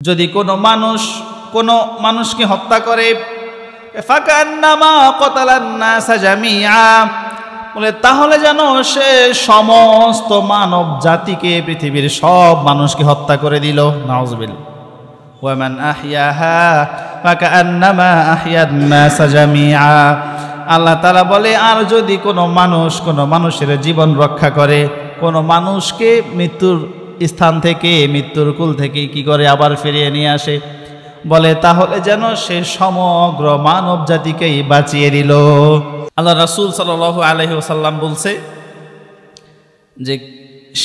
যদি কোনো মানুষকে হত্যা করে ফাকান্নামা কাতালান নাস জামিআ, বলে তাহলে যেন সে সমস্ত মানব জাতিকে, পৃথিবীর সব মানুষকে হত্যা করে দিল। নাউযুবিল্লাহ। ওয়া মান আহইয়াহা ফাকান্নামা আহইয়ান নাস জামিআ। আল্লাহ তাআলা বলে, আর যদি কোনো মানুষের জীবন রক্ষা করে, কোনো মানুষকে মৃত্যুর স্থান থেকে, মৃত্যুর কুল থেকে কি করে আবার ফিরিয়ে নিয়ে আসে, বলে তাহলে যেন সে সমগ্র মানব জাতিকেই বাঁচিয়ে দিল। আল্লাহ রাসূল সাল্লাল্লাহু আলাইহি ওয়াসাল্লাম বলছে যে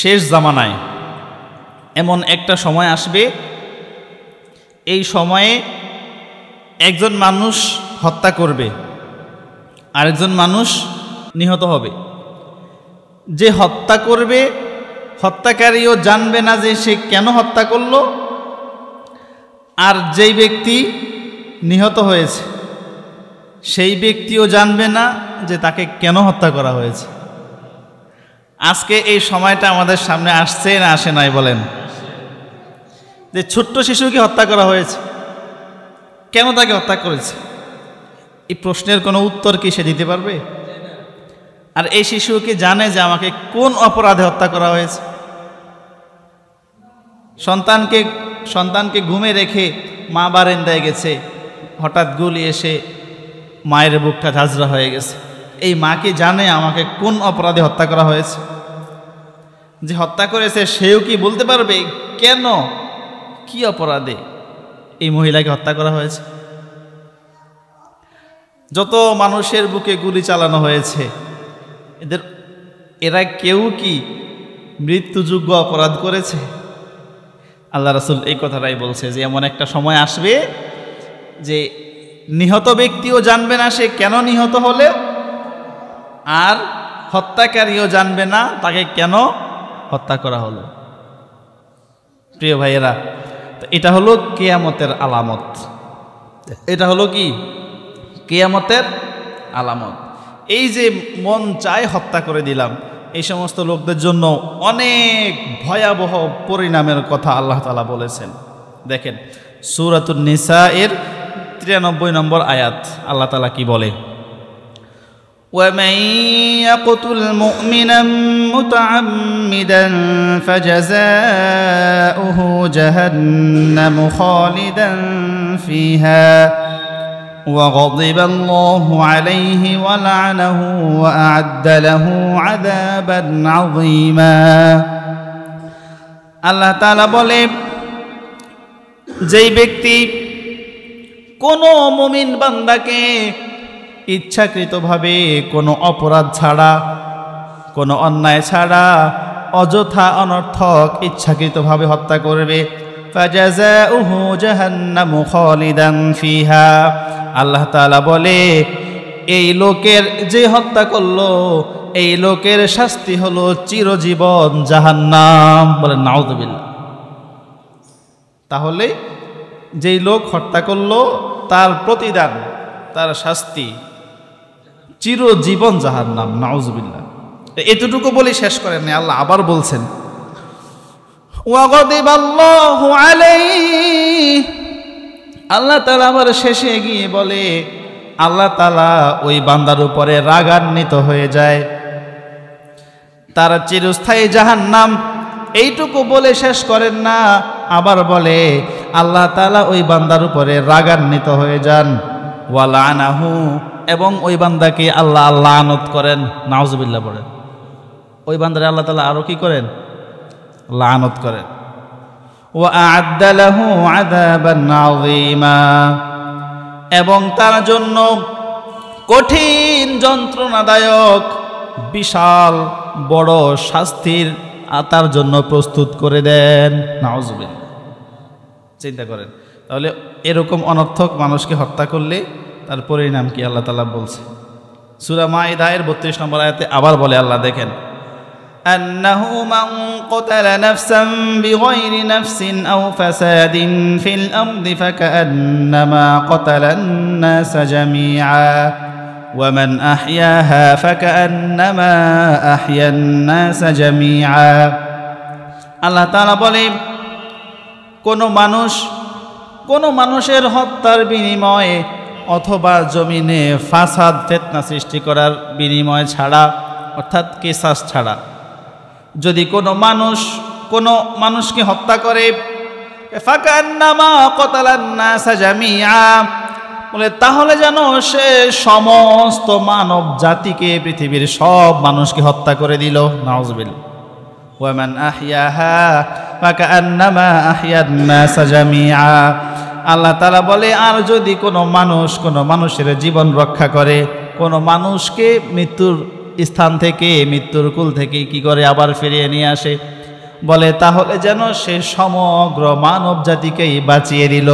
শেষ জামানায় এমন একটা সময় আসবে, এই সময়ে একজন মানুষ হত্যা করবে, আরেকজন মানুষ নিহত হবে। যে হত্যা করবে, হত্যাকারীও জানবে না যে সে কেন হত্যা করলো, আর যেই ব্যক্তি নিহত হয়েছে সেই ব্যক্তিও জানবে না যে তাকে কেন হত্যা করা হয়েছে। আজকে এই সময়টা আমাদের সামনে আসছে না আসে নাই বলেন? যে ছোট্ট শিশুকে হত্যা করা হয়েছে, কেন তাকে হত্যা করেছে, এই প্রশ্নের কোনো উত্তর কি সে দিতে পারবে? আর এই শিশু কি জানে যে আমাকে কোন অপরাধে হত্যা করা হয়েছে? সন্তানকে ঘুমে রেখে মা বারান্দায় গেছে, হঠাৎ গুলি এসে মায়ের বুকটা ঝাঁঝরা হয়ে গেছে। এই মা কি জানে আমাকে কোন অপরাধে হত্যা করা হয়েছে? যে হত্যা করেছে সেও কি বলতে পারবে কেন, কি অপরাধে এই মহিলাকে হত্যা করা হয়েছে? যত মানুষের বুকে গুলি চালানো হয়েছে, এরা কেউ কি মৃত্যুযোগ্য অপরাধ করেছে? আল্লাহ রাসূল এই কথাটাই বলছে যে এমন একটা সময় আসবে যে নিহত ব্যক্তিও জানবে না সে কেন নিহত হলে, আর হত্যাকারীও জানবে না তাকে কেন হত্যা করা হলো। প্রিয় ভাইয়েরা, তো এটা হলো কিয়ামতের আলামত। এটা হলো কি কিয়ামতের আলামত। এই যে মন চায় হত্যা করে দিলাম, এই সমস্ত লোকদের জন্য অনেক ভয়াবহ পরিণামের কথা আল্লাহ তাআলা বলেছেন। দেখেন সূরাতুন নিসা এর 93 নম্বর আয়াত, আল্লাহ তাআলা কি বলে? وَمَن يَقْتُلْ مُؤْمِنًا مُتَعَمِّدًا فَجَزَاؤُهُ جَهَنَّمُ خَالِدًا فِيهَا وَغَضِبَ اللَّهُ عَلَيْهِ وَلَعَنَهُ وَأَعَدَّ لَهُ عَذَابًا عَظِيمًا। আল্লাহ তাআলা বলে, যেই ব্যক্তি কোনো মুমিন বান্দাকে ইচ্ছাকৃতভাবে কোনো অপরাধ ছাড়া, কোনো অন্যায় ছাড়া, অযথা অনর্থক ইচ্ছাকৃতভাবে হত্যা করবে, ফাজাযাউহু জাহান্নামু খালিদান ফিহা, আল্লাহ তাআলা বলে এই লোকের যে হত্যা করলো এই লোকের শাস্তি হলো চিরজীবন জাহান্নাম। বলেন নাউযুবিল্লাহ। তাহলে যেই লোক হত্যা করলো তার প্রতিদান, তার শাস্তি চিরজীবন জাহান্নাম। নাউযুবিল্লাহ। এতটুকু বলে শেষ করেন না, আল্লাহ আবার বলছেন ওয়াগদিবাল্লাহু আলাইহি, আল্লাহ তাআলা আবার শেষে গিয়ে বলে আল্লাহ তাআলা ওই বান্দার উপরে রাগান্বিত হয়ে যায়, তার চিরস্থায়ী জাহান্নাম। এইটুকু বলে শেষ করেন না, আবার বলে আল্লাহ তাআলা ওই বান্দার উপরে রাগান্বিত হয়ে যান, ওয়ালানাহু, এবং ওই বান্দাকে আল্লাহ লানত করেন। নাউযুবিল্লাহ বলেন। ওই বান্দারে আল্লাহ তাআলা আরো কি করেন? লানত করেন। ওয়া আ'আদ্দা লাহু আযাবান আযীমা, এবং তার জন্য কঠিন যন্ত্রণাদায়ক বিশাল বড় শাস্তির তার জন্য প্রস্তুত করে দেন। নাউযুবিল্লাহ। চিন্তা করেন তাহলে এরকম অনর্থক মানুষকে হত্যা করলে তার পরিণাম কি আল্লাহ তাআলা বলছে। সূরা মাইদা এর 32 নম্বর আয়াতে আবার বলে আল্লাহ, দেখেন أنه من قتل نفسا بغير نفس أو فساد في الأرض فكأنما قتل الناس جميعا ومن أحياها فكأنما أحيا الناس جميعا। আল্লাহ তাআলা বলে, কোনো মানুষ কোনো মানুষের হত্যার বিনিময়ে অথবা জমিনে ফাসাদ ফিতনা সৃষ্টি করার বিনিময় ছাড়া, অর্থাৎ কিসাস ছাড়া, যদি কোনো মানুষকে হত্যা করে, ফাকান্নামা কতালান নাসা জামিআ, বলে তাহলে যেন সে সমস্ত মানব জাতিকে, পৃথিবীর সব মানুষকে হত্যা করে দিল। নাউযুবিল্লাহ। ওয়া মান আহইয়াহা ফাকান্নামা আহইয়ান নাসা জামিআ। আল্লাহ তাআলা বলে, আর যদি কোনো মানুষের জীবন রক্ষা করে, কোনো মানুষকে মৃত্যুর স্থান থেকে, মৃত্যুর কুল থেকে কি করে আবার ফিরিয়ে নিয়ে আসে, বলে তাহলে যেন সে সমগ্র মানব জাতিকেই বাঁচিয়ে দিল।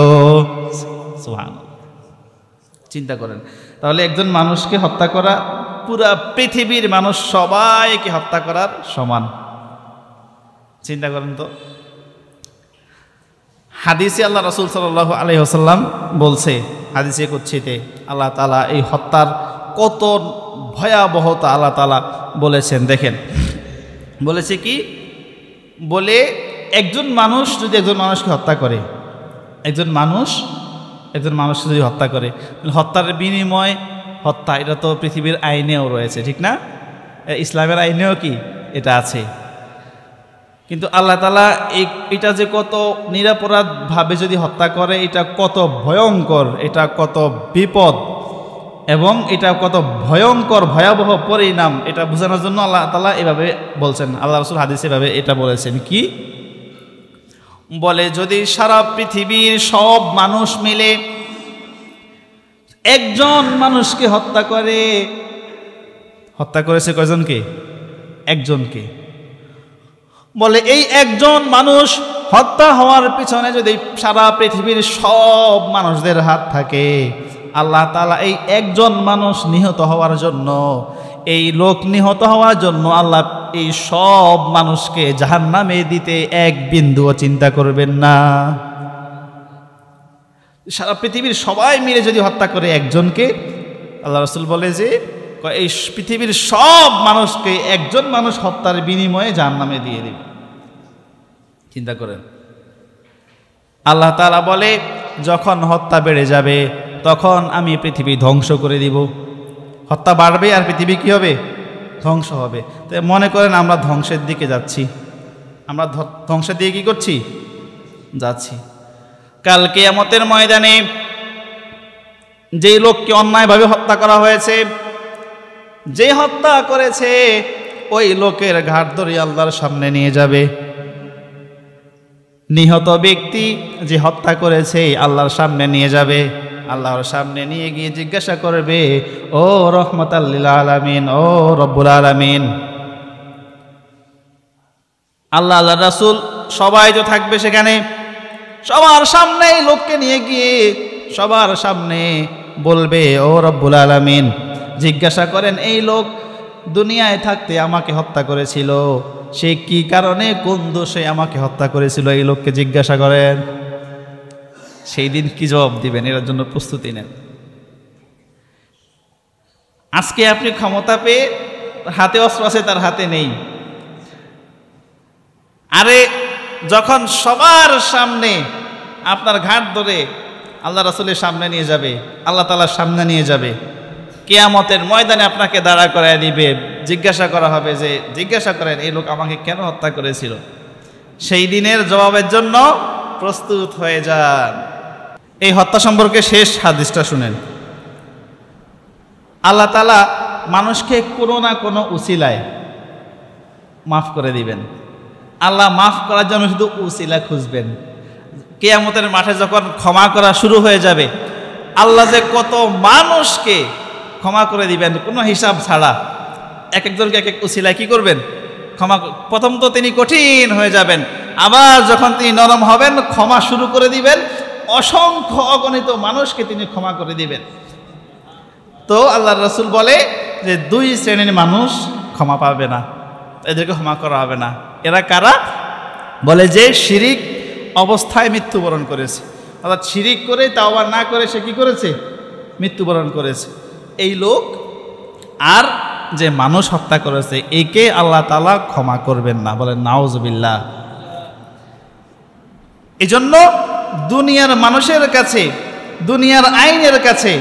সুবহানাল্লাহ। চিন্তা করেন, তাহলে একজন মানুষকে হত্যা করা পুরা পৃথিবীর মানুষ সবাইকে হত্যা করার সমান। চিন্তা করেন তো। হাদিসে আল্লাহ রাসূল সাল্লাল্লাহু আলাইহি ওয়াসাল্লাম বলছে, হাদিসে কুদসিতে আল্লাহ তাআলা এই হত্যার কত ভয়াবহতা আল্লাহ তাআলা বলেছেন। দেখেন, বলেছে কি, বলে একজন মানুষ যদি একজন মানুষকে হত্যা করে, একজন মানুষকে যদি হত্যা করে, হত্যার বিনিময় হত্যা, এটা তো পৃথিবীর আইনেও রয়েছে, ঠিক না? ইসলামের আইনেও কি এটা আছে। কিন্তু আল্লাহ তাআলা এটা যে কত নিরপরাধভাবে যদি হত্যা করে, এটা কত ভয়ঙ্কর, এটা কত বিপদ এবং এটা কত ভয়ঙ্কর ভয়াবহ পরিণাম, এটা বোঝানোর জন্য আল্লাহ তাআলা এভাবে বলছেন। আল্লাহ রাসূল হাদিসে এভাবে এটা বলেছেন কি, বলে যদি সারা পৃথিবীর সব মানুষ মিলে একজন মানুষকে হত্যা করেছে কয়জনকে? একজনকে। বলে এই একজন মানুষ হত্যা হওয়ার পিছনে যদি সারা পৃথিবীর সব মানুষদের হাত থাকে, আল্লাহ তাআলা এই একজন মানুষ নিহত হওয়ার জন্য, এই লোক নিহত হওয়ার জন্য আল্লাহ এই সব মানুষকে জাহান্নামে দিতে এক বিন্দুও চিন্তা করবেন না। সারা পৃথিবীর সবাই মিলে যদি হত্যা করে একজনকে, আল্লাহ রাসূল বলে যে এই পৃথিবীর সব মানুষকে একজন মানুষ হত্যার বিনিময়ে জাহান্নামে দিয়ে দিবে। চিন্তা করেন। আল্লাহ তাআলা বলে, যখন হত্যা বেড়ে যাবে তখন আমি পৃথিবী ধ্বংস করে দিব। হত্যা বাড়বে আর পৃথিবী কি হবে? ধ্বংস হবে। তো মনে করেন আমরা ধ্বংসের দিকে যাচ্ছি, আমরা ধ্বংসের দিকে কি করছি? যাচ্ছি। কাল কিয়ামতের ময়দানে যেই লোককে অন্যায়ভাবে হত্যা করা হয়েছে, যে হত্যা করেছে, ওই লোকের ঘাট ধরে আল্লাহর সামনে নিয়ে যাবে। নিহত ব্যক্তি যে হত্যা করেছে আল্লাহর সামনে নিয়ে যাবে। আল্লাহর সামনে নিয়ে গিয়ে জিজ্ঞাসা করবে, ও রহমাতাল লিল আলামিন, ও রব্বুল আলামিন। আল্লাহ রাসূল সবাই তো থাকবে সেখানে, সবার সামনে এই লোককে নিয়ে গিয়ে সবার সামনে বলবে, ও রব্বুল আলামিন, জিজ্ঞাসা করেন এই লোক দুনিয়ায় থাকতে আমাকে হত্যা করেছিল, সে কি কারণে, কোন দোষে আমাকে হত্যা করেছিল, এই লোককে জিজ্ঞাসা করেন। সেই দিন কি জবাব দিবেন, এর জন্য প্রস্তুতি নেন। আজকে আপনি ক্ষমতা পেয়ে হাতে অস্ত্র আছে, তার হাতে নেই। আরে যখন সবার সামনে আপনার ঘাট ধরে আল্লাহ রাসূলের সামনে নিয়ে যাবে, আল্লাহ তাআলার সামনে নিয়ে যাবে, কিয়ামতের ময়দানে আপনাকে দাঁড়া করায় দিবে, জিজ্ঞাসা করা হবে যে জিজ্ঞাসা করেন এই লোক আমাকে কেন হত্যা করেছিল। সেই দিনের জবাবের জন্য প্রস্তুত হয়ে যান। এই হত্যা সম্পর্কে শেষ হাদিসটা শুনেন। আল্লাহ তাআলা মানুষকে কোনো না কোনো উসিলায় মাফ করে দিবেন। আল্লাহ মাফ করার জন্য শুধু উসিলা খুঁজবেন। কিয়ামতের মাঠে যখন ক্ষমা করা শুরু হয়ে যাবে, আল্লাহ যে কত মানুষকে ক্ষমা করে দিবেন কোনো হিসাব ছাড়া। এক একজনকে এক এক উসিলায় কি করবেন? ক্ষমা। প্রথম তো তিনি কঠিন হয়ে যাবেন, আবার যখন তিনি নরম হবেন ক্ষমা শুরু করে দিবেন, অসংখ্য অগণিত মানুষকে তিনি ক্ষমা করে দিবেন। তো আল্লাহর রাসূল বলে যে দুই শ্রেণীর মানুষ ক্ষমা পাবে না, এদেরকে ক্ষমা করা হবে না। এরা কারা? বলে যে শিরিক অবস্থায় মৃত্যুবরণ করেছে, অর্থাৎ শিরিক করে তাওবা না করে সে কি করেছে? মৃত্যুবরণ করেছে। এই লোক আর যে মানুষ হত্যা করেছে একে আল্লাহ তাআলা ক্ষমা করবেন না। বলেন নাউজুবিল্লাহ। এই জন্য দুনিয়ার মানুষের কাছে, দুনিয়ার আইনের কাছে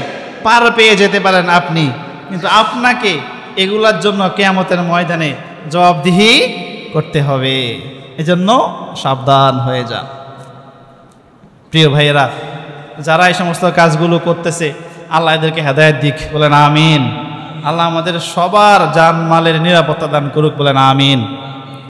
পার পেয়ে যেতে পারেন আপনি, কিন্তু আপনাকে এগুলার জন্য কিয়ামতের ময়দানে জবাবদিহি করতে হবে। এজন্য সাবধান হয়ে যান। প্রিয় ভাইয়েরা, যারা এই সমস্ত কাজগুলো করতেছে আল্লাহ এদেরকে হেদায়েত দিক, বলেন আমিন। আল্লাহ আমাদের সবার জান মালের নিরাপত্তা দান করুক, বলেন আমিন।